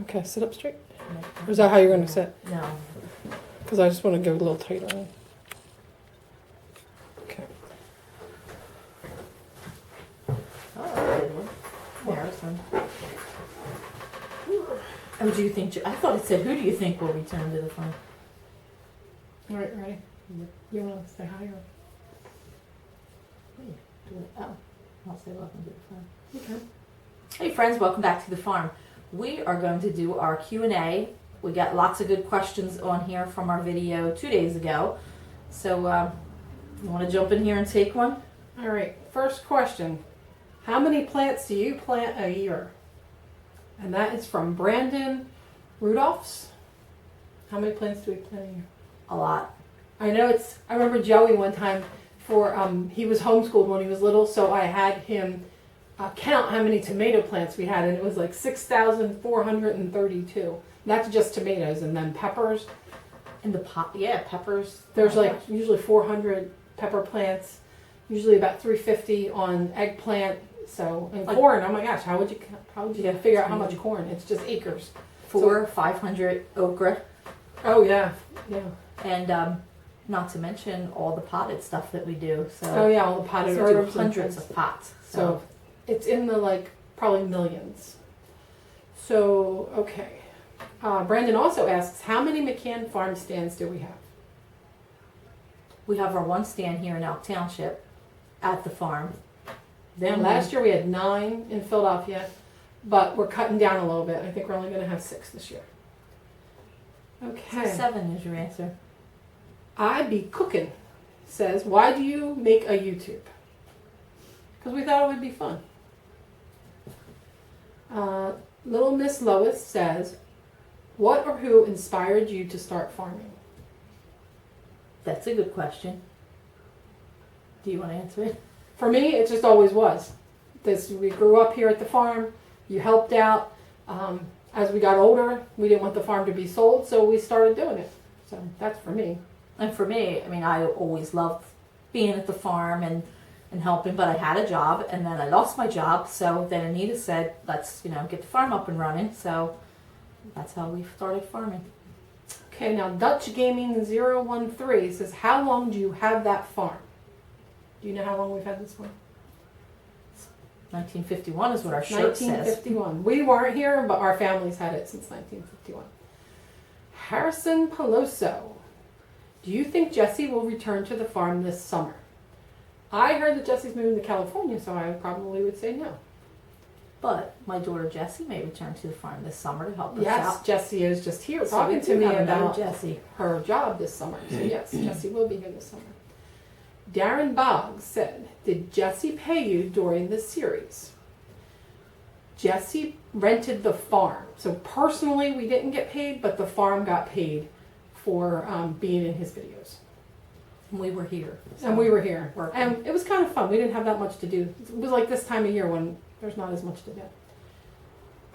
Okay, sit up straight. Or is that how you're going to sit? No. Because I just want to go a little tighter. Okay. Oh, that's a good one. Harrison. Oh, do you think? I thought it said, "Who do you think will return to the farm?" All right, ready? You want to say hi or? Oh, I'll say welcome to the farm. Okay. Hey friends, welcome back to the farm. We are going to do our Q&A. We got lots of good questions on here from our video 2 days ago. So, you want to jump in here and take one? All right, first question. How many plants do you plant a year? And that is from Brandon Rudolphs. How many plants do we plant a year? A lot. I know I remember Joey one time he was homeschooled when he was little, so I had him count how many tomato plants we had, and it was like 6,432. That's just tomatoes, and then peppers. In the pot, yeah, peppers. There's usually 400 pepper plants, usually about 350 on eggplant. So, and corn, oh my gosh, how would you figure out how much corn? It's just acres. 500 okra. Oh yeah, yeah. And not to mention all the potted stuff that we do. So oh yeah, all the potted we do herbs, hundreds of pots. So it's in the probably millions. So okay, Brandon also asks, how many McCann farm stands do we have? We have our one stand here in Elk Township at the farm. Then last year we had 9 in Philadelphia, but we're cutting down a little bit. I think we're only going to have 6 this year. Okay. 7 is your answer. I Be Cooking says, why do you make a YouTube? Because we thought it would be fun. Little Miss Lois says, what or who inspired you to start farming? That's a good question. Do you want to answer it? For me, it just always was. We grew up here at the farm. You helped out. As we got older, we didn't want the farm to be sold, so we started doing it. So that's for me. And for me, I mean, I always loved being at the farm and helping, but I had a job, and then I lost my job, so then Anita said, let's, get the farm up and running, so that's how we started farming. Okay, now Dutch Gaming 013 says, how long do you have that farm? Do you know how long we've had this farm? 1951 is what our shirt says. 1951. We weren't here, but our family's had it since 1951. Harrison Peloso. Do you think Jesse will return to the farm this summer? I heard that Jesse's moving to California, so I probably would say no. But my daughter Jessie may return to the farm this summer to help us out. Yes, Jessie is just here So talking to me about Jessie. her job this summer. So yes, Jessie will be here this summer. Darren Boggs said, did Jessie pay you during the series? Jessie rented the farm. So personally, we didn't get paid, but the farm got paid for being in his videos. And we were here. So and we were here. Working. And it was kind of fun. We didn't have that much to do. It was like this time of year when there's not as much to do.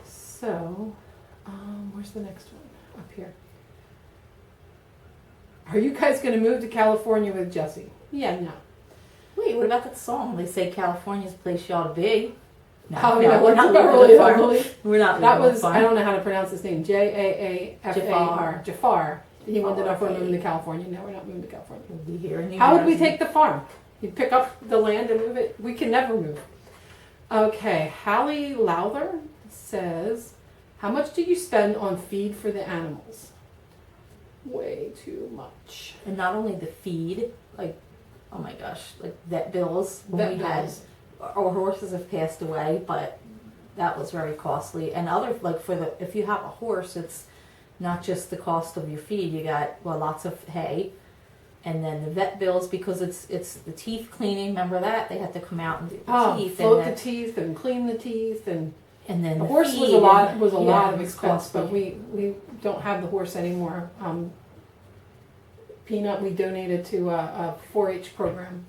So, where's the next one? Up here. Are you guys going to move to California with Jessie? Yeah, no. Wait, what about that song? They say California's the place you ought to be. No, we're not Beverly leaving the farm. Hillbilly. We're not That leaving was, the farm. I don't know how to pronounce his name. Jaafar. Jafar. He wanted to know if we're okay. moving to California. No, we're not moving to California. We'll be here in New How would we Jersey. take the farm? You pick up the land and move it? We can never move. Okay, Hallie Lowther says, how much do you spend on feed for the animals? Way too much. And not only the feed, oh my gosh, vet bills. When we had, our horses have passed away, but that was very costly. And if you have a horse, it's not just the cost of your feed. You got, lots of hay. And then the vet bills, because it's the teeth cleaning. Remember that? They had to come out and do the teeth. Float the teeth and clean the teeth. And then the horse was a lot of expense, but we don't have the horse anymore. Peanut we donated to a 4-H program.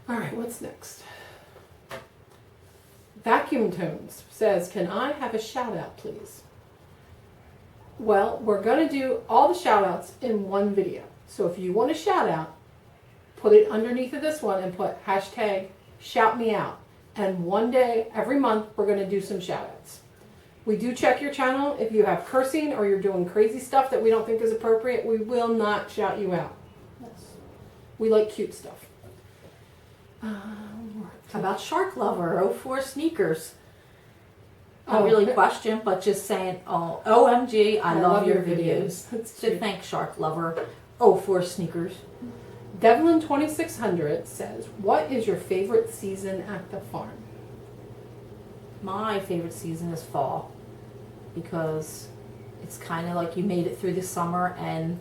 All right, what's next? Vacuum Tones says, can I have a shout out, please? Well, we're going to do all the shout outs in one video. So if you want a shout out, put it underneath of this one and put hashtag shout me out. And one day, every month, we're going to do some shout outs. We do check your channel. If you have cursing or you're doing crazy stuff that we don't think is appropriate, we will not shout you out. Yes. We like cute stuff. How about Shark Lover 04 sneakers? Not Oh. really question, but just saying, oh, OMG, I love your videos. That's So cute. thank Shark Lover 04 sneakers. Devlin 2600 says, "What is your favorite season at the farm?" My favorite season is fall because it's kind of like you made it through the summer and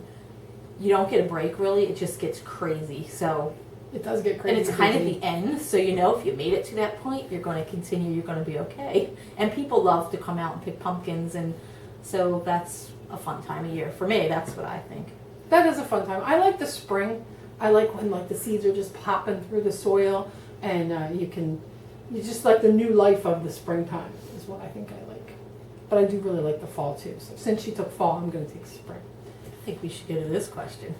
you don't get a break really. It just gets crazy. So, It does get crazy. and it's kind of busy. the end. So you know if you made it to that point, you're going to continue. You're going to be okay. And people love to come out and pick pumpkins, and so that's a fun time of year for me. That's what I think. That is a fun time. I like the spring. I like when like the seeds are just popping through the soil, and you just like the new life of the springtime is what I think I like. But I do really like the fall too. So since she took fall, I'm going to take spring. I think we should go to this question.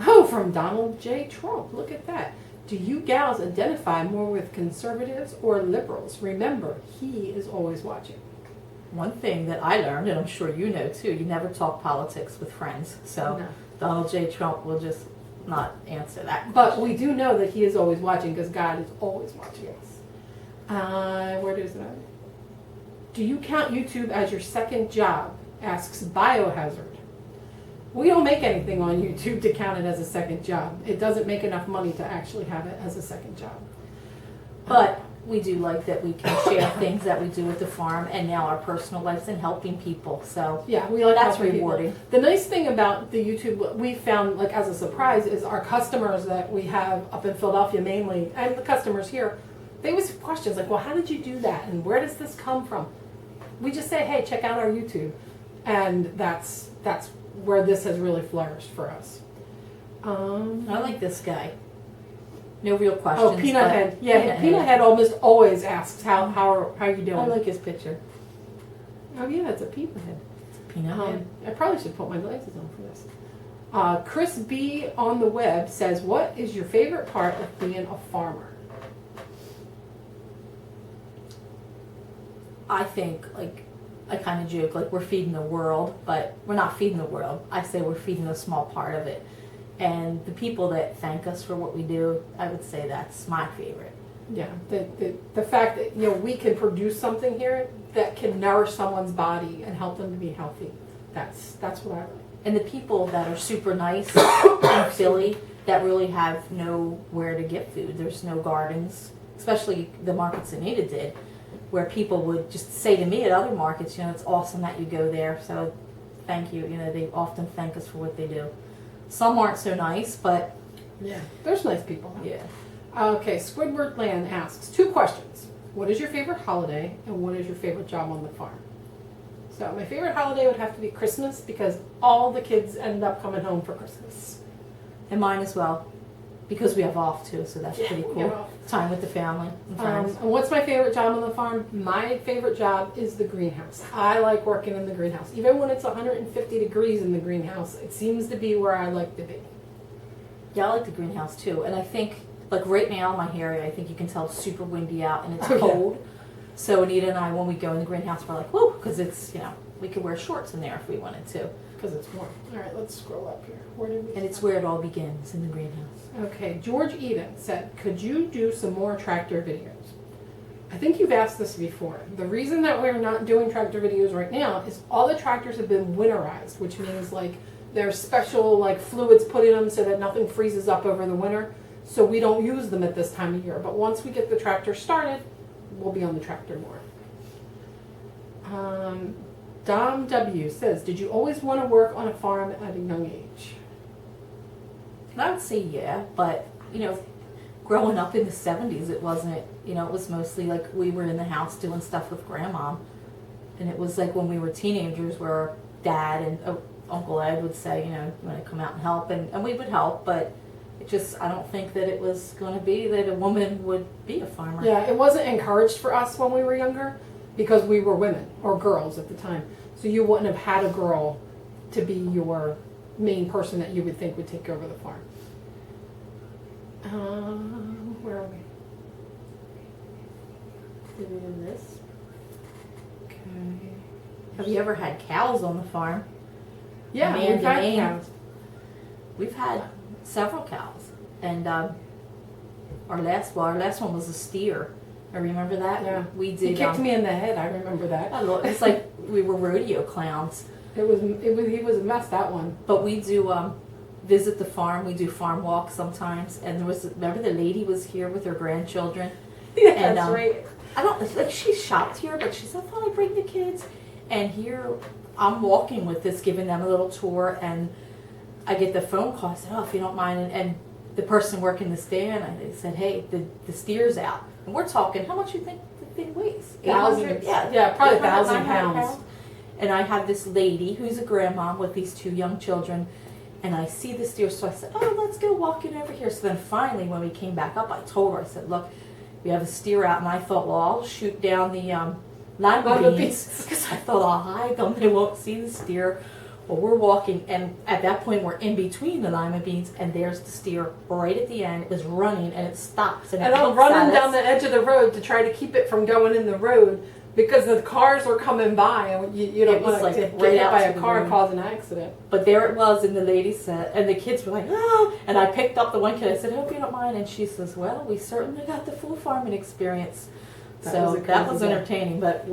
Oh, from Donald J. Trump. Look at that. Do you gals identify more with conservatives or liberals? Remember, he is always watching. One thing that I learned, and I'm sure you know too, you never talk politics with friends. So No. Donald J. Trump will just not answer that. But we do know that he is always watching because God is always watching us. Where does that? Do you count YouTube as your second job? Asks Biohazard. We don't make anything on YouTube to count it as a second job. It doesn't make enough money to actually have it as a second job. But we do like that we can share things that we do at the farm and now our personal lives and helping people. So Yeah, we like that's helping people. rewarding. The nice thing about the YouTube, what we found like as a surprise, is our customers that we have up in Philadelphia mainly, and the customers here, they always have questions like, well, how did you do that? And where does this come from? We just say, hey, check out our YouTube. And that's where this has really flourished for us. I like this guy. No real questions. Oh, Peanut but Head. Yeah, Peanut Head almost always asks, how are you doing? I like his picture. Oh, yeah, it's a Peanut Head. Peanut Head. I probably should put my glasses on for this. Chris B. on the web says, what is your favorite part of being a farmer? I think, like, I kind of joke, like, we're feeding the world, but we're not feeding the world. I say we're feeding a small part of it. And the people that thank us for what we do, I would say that's my favorite. Yeah, the fact that, we can produce something here that can nourish someone's body and help them to be healthy. That's what I like. And the people that are super nice in Philly that really have nowhere to get food. There's no gardens, especially the markets Anita did, where people would just say to me at other markets, it's awesome that you go there, so thank you. They often thank us for what they do. Some aren't so nice, but Yeah, there's nice people. yeah. Okay, Squidward Land asks 2 questions. What is your favorite holiday, and what is your favorite job on the farm? So my favorite holiday would have to be Christmas because all the kids end up coming home for Christmas. And mine as well, because we have off too, so that's pretty we cool. have off. Time with the family and friends. And what's my favorite job on the farm? My favorite job is the greenhouse. I like working in the greenhouse. Even when it's 150 degrees in the greenhouse, it seems to be where I like to be. Yeah, I like the greenhouse too, and I think, like right now in my area, I think you can tell it's super windy out and it's Oh, yeah. cold. So Anita and I, when we go in the greenhouse, we're like, whoa, because it's, we could wear shorts in there if we wanted to. Because it's warm. All right, let's scroll up here. Where did we And it's where it all begins, in the greenhouse. Okay, George Eden said, could you do some more tractor videos? I think you've asked this before. The reason that we're not doing tractor videos right now is all the tractors have been winterized, which means like there's special like fluids put in them so that nothing freezes up over the winter. So we don't use them at this time of year. But once we get the tractor started, we'll be on the tractor more. Dom W says, did you always want to work on a farm at a young age? And I would say yeah, but, growing up in the 70s, it wasn't, it was mostly like we were in the house doing stuff with Grandma. And it was like when we were teenagers where Dad and Uncle Ed would say, you want to come out and help, and we would help, but I don't think that it was going to be that a woman would be a farmer. Yeah, it wasn't encouraged for us when we were younger because we were women or girls at the time. So you wouldn't have had a girl to be your main person that you would think would take over the farm. Where are we? Did we do this? Okay. Have you ever had cows on the farm? Yeah, Man we've to had man. cows. We've had several cows, and our last one was a steer. I remember that. Yeah. We did. He kicked me in the head. I remember that. It's like we were rodeo clowns. He was a mess, that one. But we do visit the farm. We do farm walks sometimes. And remember the lady was here with her grandchildren. Yeah, And, that's right. I don't like she shopped here, but she said, "I thought I'd bring the kids." And here I'm walking with this, giving them a little tour, and I get the phone call. I said, "Oh, if you don't mind," and the person working the stand, I said, "Hey, the steer's out," and we're talking. How much you think the thing weighs? 800. Yeah, Yeah, probably 800, 1,000 900 pounds. And I have this lady who's a grandma with these two young children, and I see the steer, so I said, "Oh, let's go walking over here." So then finally, when we came back up, I told her, I said, "Look, we have a steer out," and I thought, well, I'll shoot down the lima beans because I thought I'll hide them. They won't see the steer. Well, we're walking, and at that point, we're in between the lima beans, and there's the steer right at the end. It was running, and it stops. And I'm running down the edge of the road to try to keep it from going in the road because the cars were coming by, and you don't want to get hit by a car and cause an accident. But there it was, and the lady said, and the kids were like, "Oh!" And I picked up the one kid. I said, "I hope you don't mind." And she says, "Well, we certainly got the full farming experience." That was entertaining. But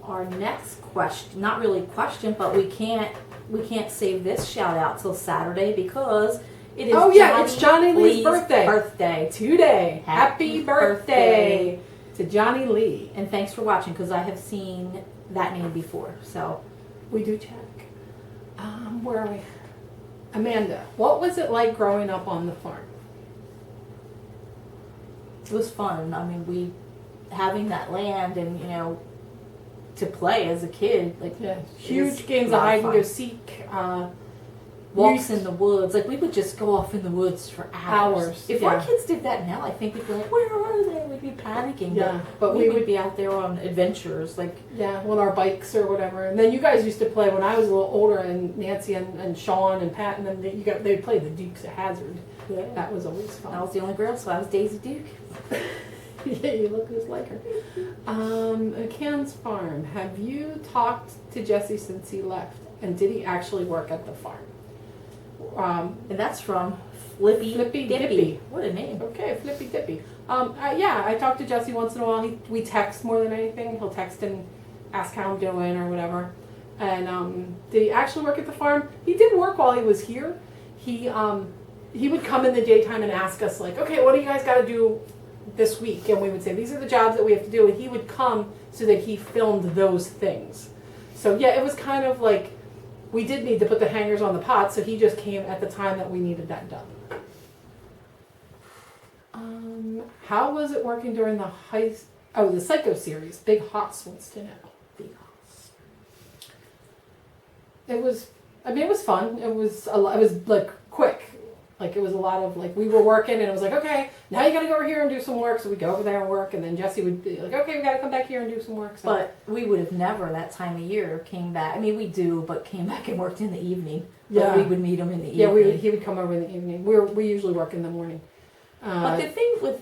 our next question, not really question, but we can't save this shout out till Saturday because it is it's Johnny Lee's birthday today. Happy birthday to Johnny Lee. And thanks for watching because I have seen that name before. So we do check. Where are we? Amanda, what was it like growing up on the farm? It was fun. I mean, having that land and to play as a kid, huge games of hide and go seek, walks in the woods. Like we would just go off in the woods for hours. If our kids did that now, I think we'd be like, "Where are they?" We'd be panicking. Yeah, but we would be out there on adventures, on our bikes or whatever. And then you guys used to play when I was a little older, and Nancy and Sean and Pat and them. They'd play the Dukes of Hazzard. Yeah, that was always fun. I was the only girl, so I was Daisy Duke. Yeah, you look just like her. McCann's farm. Have you talked to Jesse since he left? And did he actually work at the farm? And that's from Flippy Dippy. What a name. Okay, Flippy Dippy. I talk to Jesse once in a while. We text more than anything. He'll text and ask how I'm doing or whatever. And did he actually work at the farm? He did work while he was here. He would come in the daytime and ask us okay, what do you guys got to do this week? And we would say, these are the jobs that we have to do. And he would come so that he filmed those things. So yeah, it was kind of we did need to put the hangers on the pot, so he just came at the time that we needed that done. How was it working during the the Psycho series? Big Hoss wants to know. Big Hoss. It was fun. It was quick. It was a lot of we were working and it was okay, now you gotta go over here and do some work. So we'd go over there and work, and then Jesse would be okay, we gotta come back here and do some work. So. But we would have never that time of year came back. I mean, we do, but came back and worked in the evening. Yeah, we would meet him in the evening. Yeah, he would come over in the evening. We usually work in the morning. But the thing with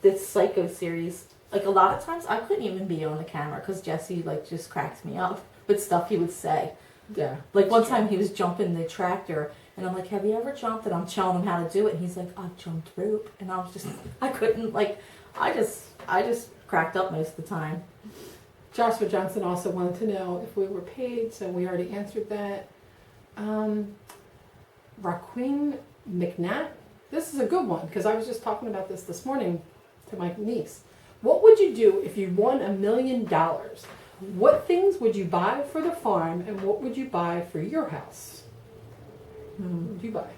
the Psycho series, a lot of times I couldn't even be on the camera because Jesse just cracked me up with stuff he would say. Yeah. One time he was jumping the tractor. And I'm like, "Have you ever jumped?" And I'm telling him how to do it. And he's like, "I've jumped rope." And I was just, I couldn't, I just cracked up most of the time. Joshua Johnson also wanted to know if we were paid, so we already answered that. Raquin McNatt, this is a good one, because I was just talking about this morning to my niece. What would you do if you won $1 million? What things would you buy for the farm, and what would you buy for your house? What would you buy?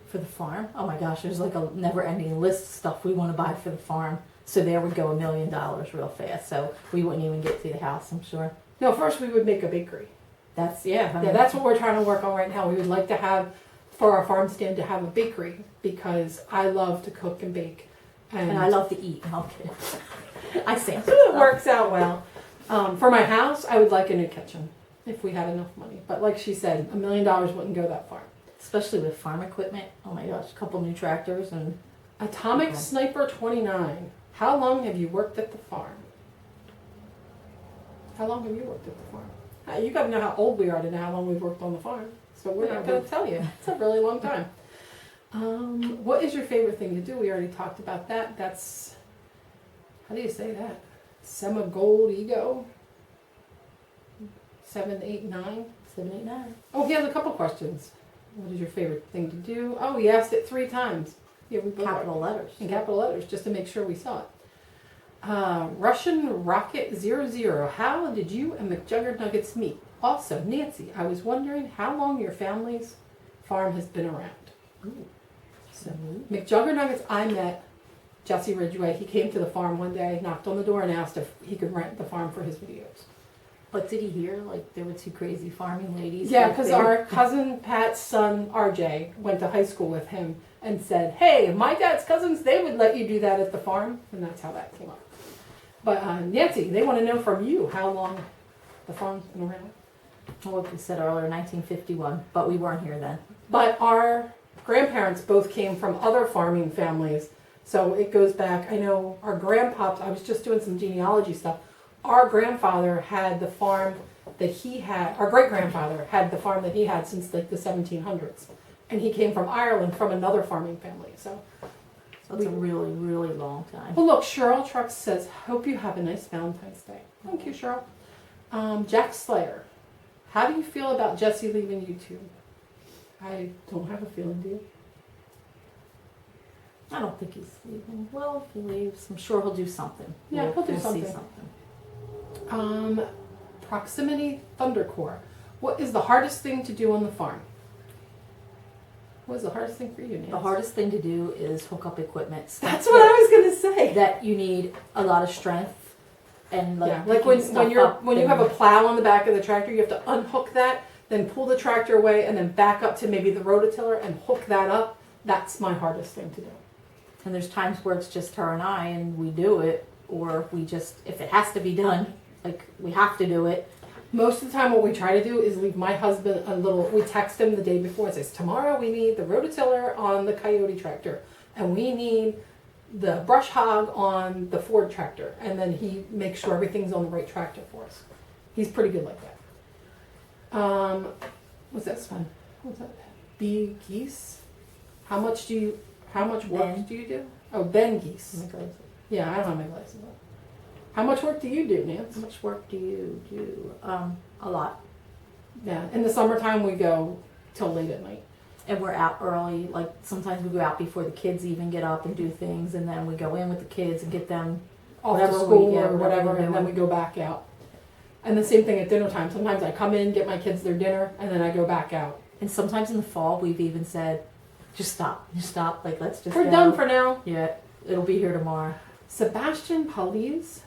For the farm? Oh my gosh, there's a never-ending list of stuff we want to buy for the farm. So there would go $1 million real fast. So we wouldn't even get to the house, I'm sure. No, first we would make a bakery. That's what we're trying to work on right now. We would like to have, for our farm stand, to have a bakery because I love to cook and bake. And I love to eat. No, I'm kidding. I say it works out well. For my house, I would like a new kitchen. If we had enough money. But like she said, $1 million wouldn't go that far. Especially with farm equipment. Oh my gosh, a couple new tractors and... Atomic Sniper 29. How long have you worked at the farm? How long have you worked at the farm? You got to know how old we are to know how long we've worked on the farm. So we're not going to tell you. It's a really long time. What is your favorite thing to do? We already talked about that. That's, how do you say that? Semi-gold ego? 7, 8, 9? 7, 8, 9. Oh, he has a couple questions. What is your favorite thing to do? Oh, he asked it 3 times. Yeah, we both Capital letters. in capital letters, just to make sure we saw it. Russian Rocket 00. How did you and McJuggernuggets meet? Also, Nancy, I was wondering how long your family's farm has been around. Ooh. So, McJuggernuggets, I met Jesse Ridgway. He came to the farm one day, knocked on the door, and asked if he could rent the farm for his videos. But did he hear, like, there were 2 crazy farming ladies? Yeah, because our cousin Pat's son, RJ, went to high school with him and said, hey, my dad's cousins, they would let you do that at the farm. And that's how that came up. But Nancy, they want to know from you how long the farm's been around. Well, like we said earlier, 1951, but we weren't here then. But our grandparents both came from other farming families. So it goes back, I know our grandpops, I was just doing some genealogy stuff. Our grandfather had the farm that he had, our great-grandfather had the farm that he had since like the 1700s. And he came from Ireland from another farming family. So That's a really, really long time. well, look, Cheryl Trucks says, hope you have a nice Valentine's Day. Thank you, Cheryl. Jack Slayer, how do you feel about Jesse leaving YouTube? I don't have a feeling, do you? I don't think he's leaving. Well, if he leaves, I'm sure he'll do something. Yeah, he'll do we'll something. See something. Proximity Thundercore. What is the hardest thing to do on the farm? What is the hardest thing for you, Nancy? The hardest thing to do is hook up equipment. That's what I was going to say. That you need a lot of strength and like when you have a plow on the back of the tractor, you have to unhook that, then pull the tractor away, and then back up to maybe the rototiller and hook that up. That's my hardest thing to do. And there's times where it's just her and I, and we do it, or we just, if it has to be done, like we have to do it. Most of the time what we try to do is leave my husband a little, we text him the day before and says, tomorrow we need the rototiller on the Coyote tractor, and we need the brush hog on the Ford tractor. And then he makes sure everything's on the right tractor for us. He's pretty good like that. What's that fun? What's that? Bee geese? How much work do you do? Oh, Ben geese. Yeah, I don't have my glasses on. How much work do you do, Nance? How much work do you do? A lot. Yeah, in the summertime we go till late at night. And we're out early. Like sometimes we go out before the kids even get up and do things, and then we go in with the kids and get them off to school or whatever, and then we go back out. And the same thing at dinner time. Sometimes I come in, get my kids their dinner, and then I go back out. And sometimes in the fall we've even said, just stop. Like let's just We're go. done for now. Yeah, it'll be here tomorrow. Sebastian Pauliz,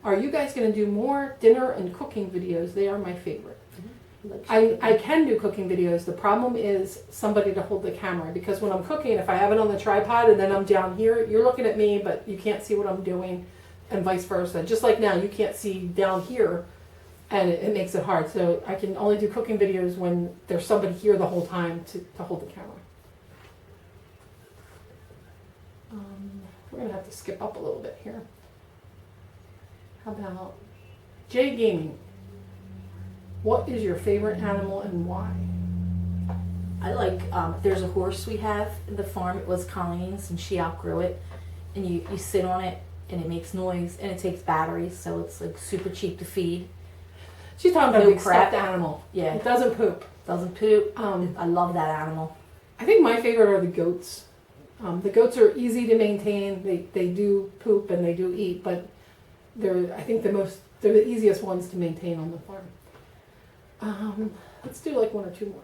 are you guys going to do more dinner and cooking videos? They are my favorite. I can do cooking videos. The problem is somebody to hold the camera, because when I'm cooking, if I have it on the tripod and then I'm down here, you're looking at me, but you can't see what I'm doing, and vice versa. Just like now, you can't see down here, and it makes it hard. So I can only do cooking videos when there's somebody here the whole time to hold the camera. We're going to have to skip up a little bit here. How about J Gaming? What is your favorite animal and why? I like, there's a horse we have in the farm. It was Colleen's and she outgrew it. And you sit on it and it makes noise and it takes batteries, so it's like super cheap to feed. She's talking about a big crap stuffed animal. Yeah. It doesn't poop. Doesn't poop. I love that animal. I think my favorite are the goats. The goats are easy to maintain. They do poop and they do eat, but they're the easiest ones to maintain on the farm. Let's do like 1 or 2 more.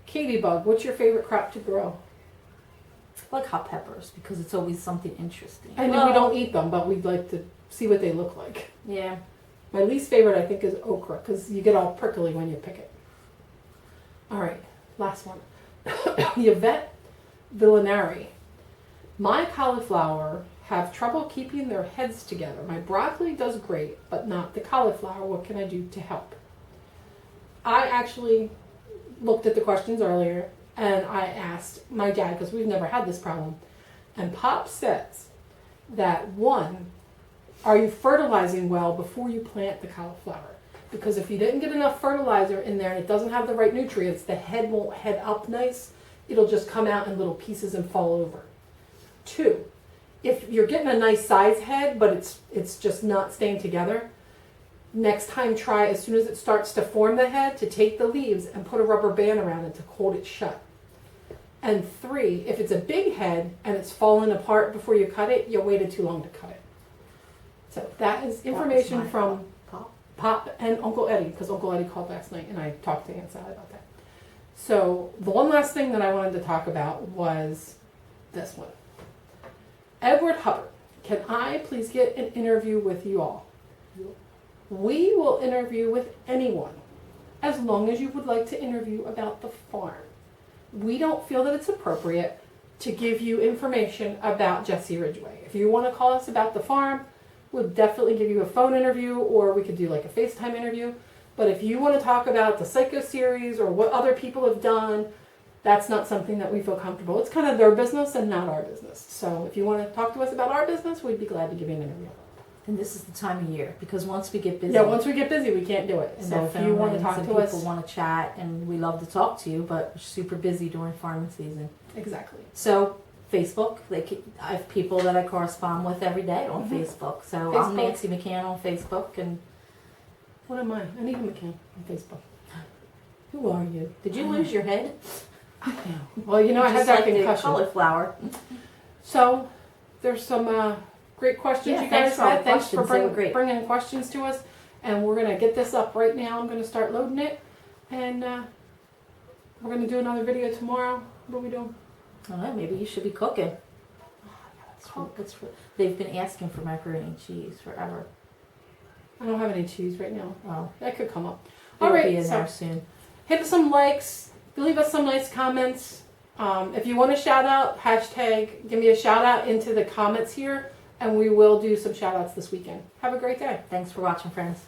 Katie Bug, what's your favorite crop to grow? I like hot peppers because it's always something interesting. I know we don't eat them, but we'd like to see what they look like. Yeah. My least favorite, I think, is okra, because you get all prickly when you pick it. All right, last one. Yvette Villanari. My cauliflower have trouble keeping their heads together. My broccoli does great, but not the cauliflower. What can I do to help? I actually looked at the questions earlier, and I asked my dad, because we've never had this problem. And Pop says that, one, Are you fertilizing well before you plant the cauliflower? Because if you didn't get enough fertilizer in there and it doesn't have the right nutrients, the head won't head up nice. It'll just come out in little pieces and fall over. 2, if you're getting a nice size head, but it's just not staying together, next time try, as soon as it starts to form the head, to take the leaves and put a rubber band around it to hold it shut. And 3, if it's a big head and it's fallen apart before you cut it, you waited too long to cut it. So that is information from Pop and Uncle Eddie, because Uncle Eddie called last night and I talked to Aunt Sally about that. So the one last thing that I wanted to talk about was this one. Edward Hubbard, can I please get an interview with you all? We will interview with anyone as long as you would like to interview about the farm. We don't feel that it's appropriate to give you information about Jesse Ridgway. If you want to call us about the farm, we'll definitely give you a phone interview, or we could do like a FaceTime interview. But if you want to talk about the Psycho series or what other people have done, that's not something that we feel comfortable. It's kind of their business and not our business. So if you want to talk to us about our business, we'd be glad to give you an interview. And this is the time of year, because once we get busy. Yeah, once we get busy, we can't do it. And So if you want to talk to us. People want to chat, and we love to talk to you, but we're super busy during farming season. Exactly. So Facebook, I have people that I correspond with every day on Facebook. So I'm Nancy McCann on Facebook, and what am I? I need a McCann on Facebook. Who are you? Did you lose your head? I know. Well, you know, I had that concussion. Cauliflower. So there's some great questions you guys had. Thanks for bringing questions to us. And we're going to get this up right now. I'm going to start loading it. And we're going to do another video tomorrow. What are we doing? I don't know. Maybe you should be cooking. They've been asking for macaroni and cheese forever. I don't have any cheese right now. Oh, that could come up. All right, be in there soon. Hit some likes. Leave us some nice comments. If you want a shout out, hashtag give me a shout out into the comments here, and we will do some shout outs this weekend. Have a great day. Thanks for watching, friends.